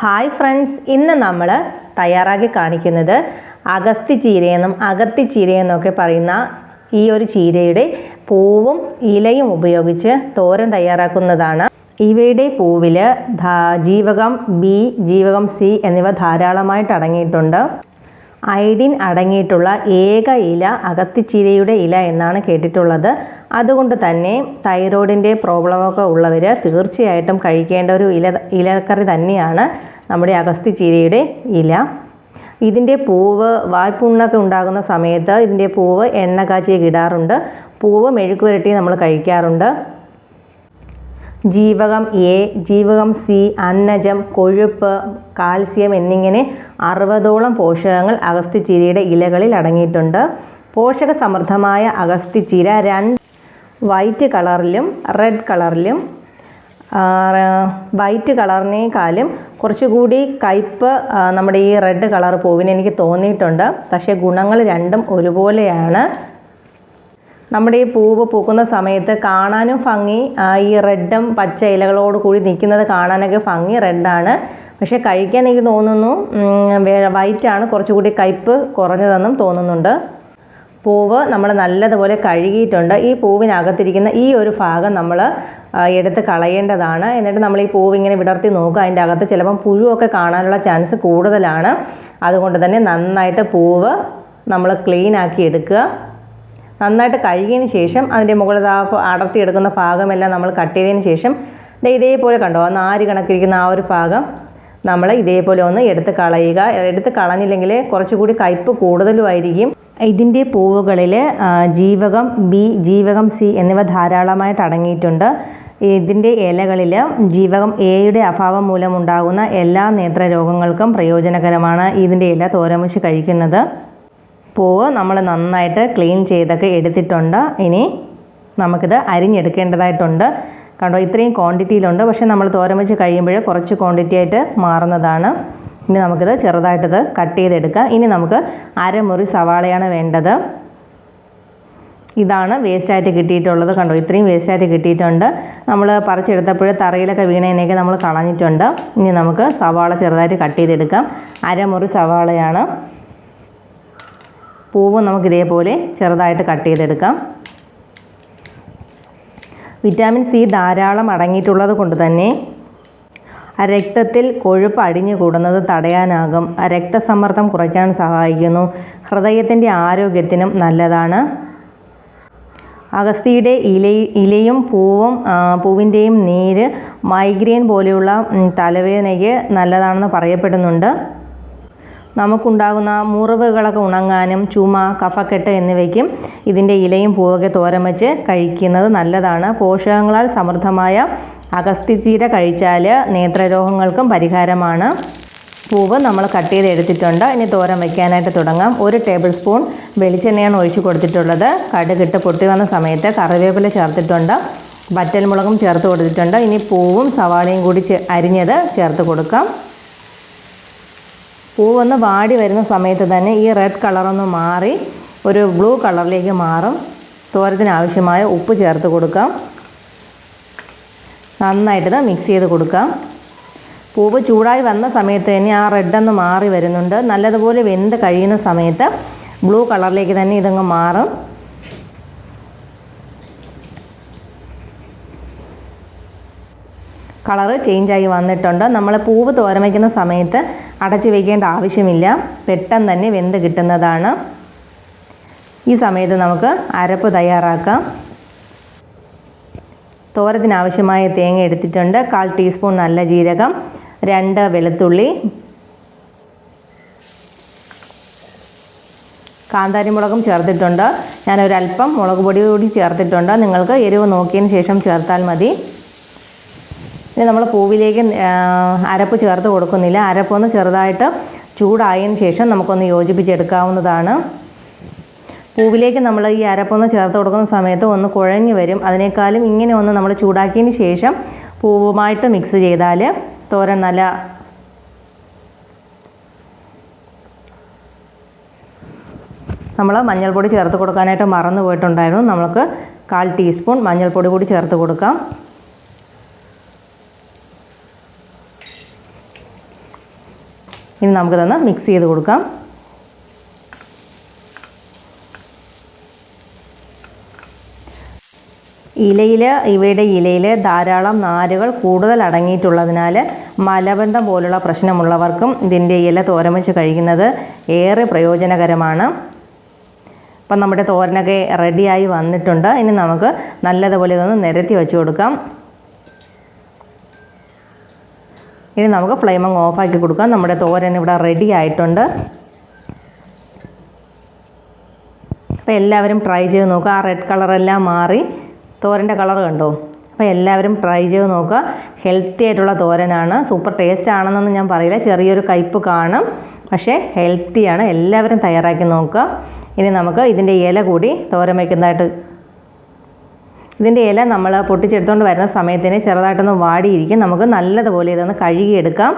Hi friends, ഇന്ന് നമ്മൾ തയ്യാറാക്കി കാണിക്കുന്നത് അഗസ്തി ചീരയെന്നും അകത്തി ചീരയെന്നൊക്കെ പറയുന്ന ഈ ഒരു ചീരയുടെ പൂവും ഇലയും ഉപയോഗിച്ച് തോരൻ തയ്യാറാക്കുന്നതാണ്. ഇവയുടെ പൂവിൽ ജീവകം ബി, ജീവകം സി എന്നിവ ധാരാളമായിട്ട് അടങ്ങിയിട്ടുണ്ട്. അയഡിൻ അടങ്ങിയിട്ടുള്ള ഏക ഇല അകത്തിച്ചീരയുടെ ഇല എന്നാണ് കേട്ടിട്ടുള്ളത്. അതുകൊണ്ട് തന്നെ തൈറോയിഡിൻ്റെ പ്രോബ്ലമൊക്കെ ഉള്ളവർ തീർച്ചയായിട്ടും കഴിക്കേണ്ട ഒരു ഇലക്കറി തന്നെയാണ് നമ്മുടെ അഗസ്തിച്ചീരയുടെ ഇല. ഇതിൻ്റെ പൂവ് വായ്പുണ്ണൊക്കെ ഉണ്ടാകുന്ന സമയത്ത് ഇതിൻ്റെ പൂവ് എണ്ണ കാച്ചിയൊക്കെ ഇടാറുണ്ട്. പൂവ് മെഴുക്കുവരട്ടി നമ്മൾ കഴിക്കാറുണ്ട്. ജീവകം എ, ജീവകം സി, അന്നജം, കൊഴുപ്പ്, കാൽസ്യം എന്നിങ്ങനെ 60ഓളം പോഷകങ്ങൾ അഗസ്തിച്ചീരയുടെ ഇലകളിൽ അടങ്ങിയിട്ടുണ്ട്. പോഷക സമൃദ്ധമായ അഗസ്തിച്ചീര വൈറ്റ് കളറിലും റെഡ് കളറിലും വൈറ്റ് കളറിനേക്കാളും കുറച്ചുകൂടി കയ്പ്പ് നമ്മുടെ ഈ റെഡ് കളർ പൂവിന് എനിക്ക് തോന്നിയിട്ടുണ്ട്. പക്ഷേ ഗുണങ്ങൾ രണ്ടും ഒരുപോലെയാണ്. നമ്മുടെ ഈ പൂവ് പൂക്കുന്ന സമയത്ത് കാണാനും ഭംഗി ഈ റെഡും പച്ച ഇലകളോട് കൂടി നിൽക്കുന്നത് കാണാനൊക്കെ ഭംഗി റെഡാണ്. പക്ഷേ കഴിക്കാൻ എനിക്ക് തോന്നുന്നു വൈറ്റാണ് കുറച്ചുകൂടി കയ്പ്പ് കുറഞ്ഞതെന്നും തോന്നുന്നുണ്ട്. പൂവ് നമ്മൾ നല്ലതുപോലെ കഴുകിയിട്ടുണ്ട്. ഈ പൂവിനകത്തിരിക്കുന്ന ഈ ഒരു ഭാഗം നമ്മൾ എടുത്ത് കളയേണ്ടതാണ്. എന്നിട്ട് നമ്മൾ ഈ പൂവ് ഇങ്ങനെ വിടർത്തി നോക്കുക. അതിൻ്റെ അകത്ത് ചിലപ്പം പുഴുവൊക്കെ കാണാനുള്ള ചാൻസ് കൂടുതലാണ്. അതുകൊണ്ട് തന്നെ നന്നായിട്ട് പൂവ് നമ്മൾ ക്ലീൻ ആക്കി എടുക്കുക. നന്നായിട്ട് കഴുകിയതിന് ശേഷം അതിൻ്റെ മുകളിൽ അടർത്തിയെടുക്കുന്ന ഭാഗമെല്ലാം നമ്മൾ കട്ട് ചെയ്തതിന് ശേഷം ഇതേപോലെ കണ്ടോ നാര് കണക്കിരിക്കുന്ന ആ ഒരു ഭാഗം നമ്മൾ ഇതേപോലെ ഒന്ന് എടുത്ത് കളയുക. എടുത്ത് കളഞ്ഞില്ലെങ്കിൽ കുറച്ചുകൂടി കയ്പ്പ് കൂടുതലുമായിരിക്കും. ഇതിൻ്റെ പൂവുകളിൽ ജീവകം ബി, ജീവകം സി എന്നിവ ധാരാളമായിട്ട് അടങ്ങിയിട്ടുണ്ട്. ഇതിൻ്റെ ഇലകളിൽ ജീവകം എയുടെ അഭാവം മൂലമുണ്ടാകുന്ന എല്ലാ നേത്രരോഗങ്ങൾക്കും പ്രയോജനകരമാണ് ഇതിൻ്റെ ഇല തോരൻ വെച്ച് കഴിക്കുന്നത്. പൂവ് നമ്മൾ നന്നായിട്ട് ക്ലീൻ ചെയ്തൊക്കെ എടുത്തിട്ടുണ്ട്. ഇനി നമുക്കിത് അരിഞ്ഞെടുക്കേണ്ടതായിട്ടുണ്ട്. കണ്ടോ ഇത്രയും ക്വാണ്ടിറ്റിയിലുണ്ട്. പക്ഷേ നമ്മൾ തോരൻ വെച്ച് കഴിയുമ്പോൾ കുറച്ച് ക്വാണ്ടിറ്റി ആയിട്ട് മാറുന്നതാണ്. ഇനി നമുക്കിത് ചെറുതായിട്ടത് കട്ട് ചെയ്തെടുക്കാം. ഇനി നമുക്ക് അരമുറി സവാളയാണ് വേണ്ടത്. ഇതാണ് വേസ്റ്റായിട്ട് കിട്ടിയിട്ടുള്ളത്. കണ്ടോ ഇത്രയും വേസ്റ്റായിട്ട് കിട്ടിയിട്ടുണ്ട്. നമ്മൾ പറിച്ചെടുത്തപ്പോൾ തറയിലൊക്കെ വീണതിനൊക്കെ നമ്മൾ കളഞ്ഞിട്ടുണ്ട്. ഇനി നമുക്ക് സവാള ചെറുതായിട്ട് കട്ട് ചെയ്തെടുക്കാം. അരമുറി സവാളയാണ്. പൂവ് നമുക്ക് ഇതേപോലെ ചെറുതായിട്ട് കട്ട് ചെയ്തെടുക്കാം. വിറ്റാമിൻ സി ധാരാളം അടങ്ങിയിട്ടുള്ളത് കൊണ്ട് തന്നെ രക്തത്തിൽ കൊഴുപ്പ് അടിഞ്ഞു കൂടുന്നത് തടയാനാകും. രക്തസമ്മർദ്ദം കുറയ്ക്കാൻ സഹായിക്കുന്നു. ഹൃദയത്തിൻ്റെ ആരോഗ്യത്തിനും നല്ലതാണ്. അഗസ്തിയുടെ ഇലയും പൂവിൻ്റെയും നീര് മൈഗ്രെയിൻ പോലെയുള്ള തലവേദനയ്ക്ക് നല്ലതാണെന്ന് പറയപ്പെടുന്നുണ്ട്. നമുക്കുണ്ടാകുന്ന മുറിവുകളൊക്കെ ഉണങ്ങാനും ചുമ, കഫക്കെട്ട് എന്നിവയ്ക്കും ഇതിൻ്റെ ഇലയും പൂവൊക്കെ തോരൻ വെച്ച് കഴിക്കുന്നത് നല്ലതാണ്. പോഷകങ്ങളാൽ സമൃദ്ധമായ അഗസ്തിച്ചീര കഴിച്ചാൽ നേത്രരോഗങ്ങൾക്കും പരിഹാരമാണ്. പൂവ് നമ്മൾ കട്ട് ചെയ്ത് എടുത്തിട്ടുണ്ട്. ഇനി തോരൻ വയ്ക്കാനായിട്ട് തുടങ്ങാം. 1 ടേബിൾ സ്പൂൺ വെളിച്ചെണ്ണയാണ് ഒഴിച്ച് കൊടുത്തിട്ടുള്ളത്. കടുകിട്ട് പൊട്ടി വന്ന സമയത്ത് കറിവേപ്പില ചേർത്തിട്ടുണ്ട്. വറ്റൽമുളകും ചേർത്ത് കൊടുത്തിട്ടുണ്ട്. ഇനി പൂവും സവാളയും കൂടി അരിഞ്ഞത് ചേർത്ത് കൊടുക്കാം. പൂവൊന്ന് വാടി വരുന്ന സമയത്ത് തന്നെ ഈ റെഡ് കളറൊന്ന് മാറി ഒരു ബ്ലൂ കളറിലേക്ക് മാറും. തോരത്തിന് ആവശ്യമായ ഉപ്പ് ചേർത്ത് കൊടുക്കാം. നന്നായിട്ടത് മിക്സ് ചെയ്ത് കൊടുക്കാം. പൂവ് ചൂടായി വന്ന സമയത്ത് തന്നെ ആ റെഡൊന്ന് മാറി വരുന്നുണ്ട്. നല്ലതുപോലെ വെന്ത് കഴിയുന്ന സമയത്ത് ബ്ലൂ കളറിലേക്ക് തന്നെ ഇതങ്ങ് മാറും. കളറ് ചേഞ്ചായി വന്നിട്ടുണ്ട്. നമ്മൾ പൂവ് തോരൻ വയ്ക്കുന്ന സമയത്ത് അടച്ചു വയ്ക്കേണ്ട ആവശ്യമില്ല. പെട്ടെന്ന് തന്നെ വെന്ത് കിട്ടുന്നതാണ്. ഈ സമയത്ത് നമുക്ക് അരപ്പ് തയ്യാറാക്കാം. തോരത്തിന് ആവശ്യമായ തേങ്ങ എടുത്തിട്ടുണ്ട്. 1/4 ടീസ്പൂൺ നല്ല ജീരകം, 2 വെളുത്തുള്ളി, കാന്താരിമുളകും ചേർത്തിട്ടുണ്ട്. ഞാനൊരല്പം മുളക് പൊടി കൂടി ചേർത്തിട്ടുണ്ട്. നിങ്ങൾക്ക് എരിവ് നോക്കിയതിന് ശേഷം ചേർത്താൽ മതി. ഇനി നമ്മൾ പൂവിലേക്ക് അരപ്പ് ചേർത്ത് കൊടുക്കുന്നില്ല. അരപ്പൊന്ന് ചെറുതായിട്ട് ചൂടായതിന് ശേഷം നമുക്കൊന്ന് യോജിപ്പിച്ചെടുക്കാവുന്നതാണ്. പൂവിലേക്ക് നമ്മൾ ഈ അരപ്പൊന്ന് ചേർത്ത് കൊടുക്കുന്ന സമയത്ത് ഒന്ന് കുഴഞ്ഞു വരും. അതിനേക്കാളും ഇങ്ങനെ ഒന്ന് നമ്മൾ ചൂടാക്കിയതിന് ശേഷം പൂവുമായിട്ട് മിക്സ് ചെയ്താൽ തോരൻ നല്ല നമ്മൾ മഞ്ഞൾപ്പൊടി ചേർത്ത് കൊടുക്കാനായിട്ട് മറന്നു പോയിട്ടുണ്ടായിരുന്നു. നമുക്ക് 1/4 ടീസ്പൂൺ മഞ്ഞൾപ്പൊടി കൂടി ചേർത്ത് കൊടുക്കാം. ഇനി നമുക്കിതൊന്ന് മിക്സ് ചെയ്ത് കൊടുക്കാം. ഇവയുടെ ഇലയിൽ ധാരാളം നാരുകൾ കൂടുതൽ അടങ്ങിയിട്ടുള്ളതിനാൽ മലബന്ധം പോലുള്ള പ്രശ്നമുള്ളവർക്കും ഇതിൻ്റെ ഇല തോരൻ വെച്ച് കഴിക്കുന്നത് ഏറെ പ്രയോജനകരമാണ്. അപ്പം നമ്മുടെ തോരനൊക്കെ റെഡിയായി വന്നിട്ടുണ്ട്. ഇനി നമുക്ക് നല്ലതുപോലെ ഇതൊന്ന് നിരത്തി വെച്ച് കൊടുക്കാം. ഇനി നമുക്ക് ഫ്ലെയിം അങ്ങ് ഓഫാക്കി കൊടുക്കാം. നമ്മുടെ തോരൻ ഇവിടെ റെഡി ആയിട്ടുണ്ട്. അപ്പോൾ എല്ലാവരും ട്രൈ ചെയ്ത് നോക്കുക. ആ റെഡ് കളറെല്ലാം മാറി തോരൻ്റെ കളർ കണ്ടോ? അപ്പോൾ എല്ലാവരും ട്രൈ ചെയ്ത് നോക്കുക. ഹെൽത്തി ആയിട്ടുള്ള തോരനാണ്. സൂപ്പർ ടേസ്റ്റ് ആണെന്നൊന്നും ഞാൻ പറയില്ല, ചെറിയൊരു കയ്പ്പ് കാണും, പക്ഷേ ഹെൽത്തിയാണ്. എല്ലാവരും തയ്യാറാക്കി നോക്കുക. ഇനി നമുക്ക് ഇതിൻ്റെ ഇല കൂടി തോരൻ വയ്ക്കുന്നതായിട്ട്, ഇതിൻ്റെ ഇല നമ്മൾ പൊട്ടിച്ചെടുത്തുകൊണ്ട് വരുന്ന സമയത്തിന് ചെറുതായിട്ടൊന്ന് വാടിയിരിക്കും. നമുക്ക് നല്ലതുപോലെ ഇതൊന്ന് കഴുകിയെടുക്കാം.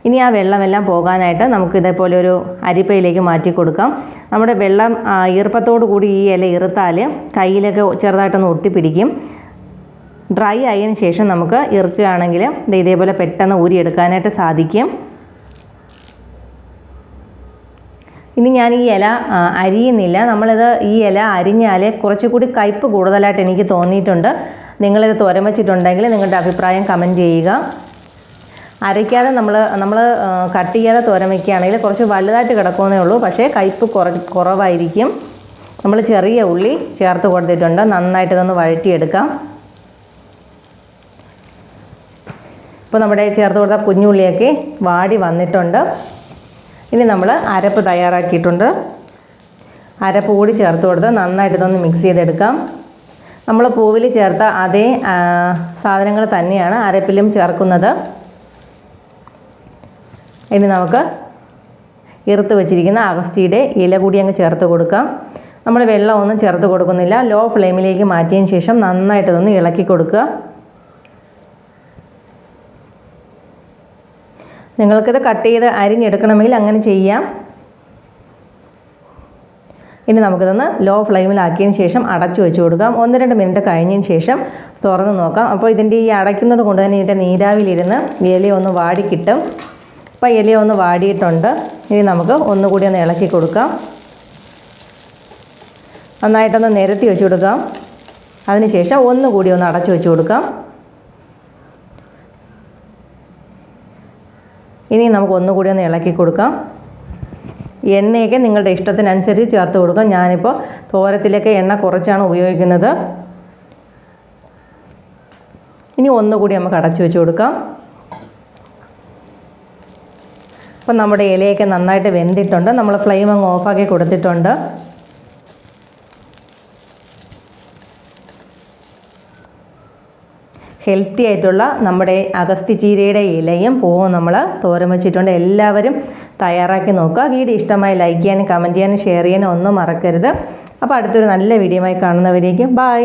ഇനി ആ വെള്ളമെല്ലാം പോകാനായിട്ട് നമുക്ക് ഇതേപോലെ ഒരു അരിപ്പയിലേക്ക് മാറ്റി കൊടുക്കാം. നമ്മുടെ വെള്ളം ഈർപ്പത്തോടു കൂടി ഈ ഇല ഇറുത്താൽ കയ്യിലൊക്കെ ചെറുതായിട്ടൊന്ന് ഒട്ടിപ്പിടിക്കും. ഡ്രൈ ആയതിനു ശേഷം നമുക്ക് ഇറുക്കുകയാണെങ്കിൽ ഇതേപോലെ പെട്ടെന്ന് ഊരിയെടുക്കാനായിട്ട് സാധിക്കും. ഇനി ഞാൻ ഈ ഇല അരിയുന്നില്ല. ഈ ഇല അരിഞ്ഞാൽ കുറച്ചുകൂടി കയ്പ്പ് കൂടുതലായിട്ട് എനിക്ക് തോന്നിയിട്ടുണ്ട്. നിങ്ങളിത് തോരൻ വെച്ചിട്ടുണ്ടെങ്കിൽ നിങ്ങളുടെ അഭിപ്രായം കമൻറ്റ് ചെയ്യുക. അരയ്ക്കാതെ നമ്മൾ കട്ട് ചെയ്യാതെ തോരൻ വയ്ക്കുകയാണെങ്കിൽ കുറച്ച് വലുതായിട്ട് കിടക്കുന്നേ ഉള്ളൂ, പക്ഷേ കയ്പ്പ് കുറവായിരിക്കും. നമ്മൾ ചെറിയ ഉള്ളി ചേർത്ത് കൊടുത്തിട്ടുണ്ട്. നന്നായിട്ട് ഇതൊന്ന് വഴറ്റിയെടുക്കാം. ഇപ്പോൾ നമ്മുടെ ചേർത്ത് കൊടുത്ത കുഞ്ഞുള്ളിയൊക്കെ വാടി വന്നിട്ടുണ്ട്. ഇനി നമ്മൾ അരപ്പ് തയ്യാറാക്കിയിട്ടുണ്ട്. അരപ്പ് കൂടി ചേർത്ത് കൊടുത്ത് നന്നായിട്ട് ഇതൊന്ന് മിക്സ് ചെയ്തെടുക്കാം. നമ്മൾ പൂവിൽ ചേർത്ത അതേ സാധനങ്ങൾ തന്നെയാണ് അരപ്പിലും ചേർക്കുന്നത്. ഇനി നമുക്ക് ഇറുത്ത് വെച്ചിരിക്കുന്ന അഗസ്ത്യയുടെ ഇല കൂടി അങ്ങ് ചേർത്ത് കൊടുക്കാം. നമ്മൾ വെള്ളമൊന്നും ചേർത്ത് കൊടുക്കുന്നില്ല. ലോ ഫ്ലെയിമിലേക്ക് മാറ്റിയതിന് ശേഷം നന്നായിട്ടൊന്ന് ഇളക്കി കൊടുക്കുക. നിങ്ങൾക്കിത് കട്ട് ചെയ്ത് അരിഞ്ഞെടുക്കണമെങ്കിൽ അങ്ങനെ ചെയ്യാം. ഇനി നമുക്കിതൊന്ന് ലോ ഫ്ലെയിമിലാക്കിയതിന് ശേഷം അടച്ചു വെച്ച് കൊടുക്കാം. 1-2 മിനിറ്റ് കഴിഞ്ഞതിന് ശേഷം തുറന്ന് നോക്കാം. അപ്പോൾ ഇതിൻ്റെ ഈ അടയ്ക്കുന്നത് കൊണ്ട് തന്നെ ഇതിൻ്റെ നീരാവിലിരുന്ന് ഇലയൊന്ന് വാടി കിട്ടും. അപ്പോൾ ഇലയൊന്ന് വാടിയിട്ടുണ്ട്. ഇനി നമുക്ക് ഒന്നുകൂടി ഒന്ന് ഇളക്കി കൊടുക്കാം. നന്നായിട്ടൊന്ന് നിരത്തി വെച്ച് കൊടുക്കാം. അതിനുശേഷം ഒന്നുകൂടി ഒന്ന് അടച്ചു വെച്ച് കൊടുക്കാം. ഇനി നമുക്ക് ഒന്നുകൂടി ഒന്ന് ഇളക്കി കൊടുക്കാം. എണ്ണയൊക്കെ നിങ്ങളുടെ ഇഷ്ടത്തിനനുസരിച്ച് ചേർത്ത് കൊടുക്കാം. ഞാനിപ്പോൾ തോരത്തിലൊക്കെ എണ്ണ കുറച്ചാണ് ഉപയോഗിക്കുന്നത്. ഇനി ഒന്നുകൂടി നമുക്ക് അടച്ചു വെച്ച് കൊടുക്കാം. അപ്പം നമ്മുടെ ഇലയൊക്കെ നന്നായിട്ട് വെന്തിട്ടുണ്ട്. നമ്മൾ ഫ്ലെയിം അങ്ങ് ഓഫാക്കി കൊടുത്തിട്ടുണ്ട്. ഹെൽത്തി ആയിട്ടുള്ള നമ്മുടെ അഗസ്ത്യചീരയുടെ ഇലയും പൂവും നമ്മൾ തോരൻ വെച്ചിട്ടുണ്ട്. എല്ലാവരും തയ്യാറാക്കി നോക്കുക. വീഡിയോ ഇഷ്ടമായി ലൈക്ക് ചെയ്യാനും കമൻറ്റ് ചെയ്യാനും ഷെയർ ചെയ്യാനും ഒന്നും മറക്കരുത്. അപ്പോൾ അടുത്തൊരു നല്ല വീഡിയോയുമായി കാണുന്നവരേക്കും ബൈ.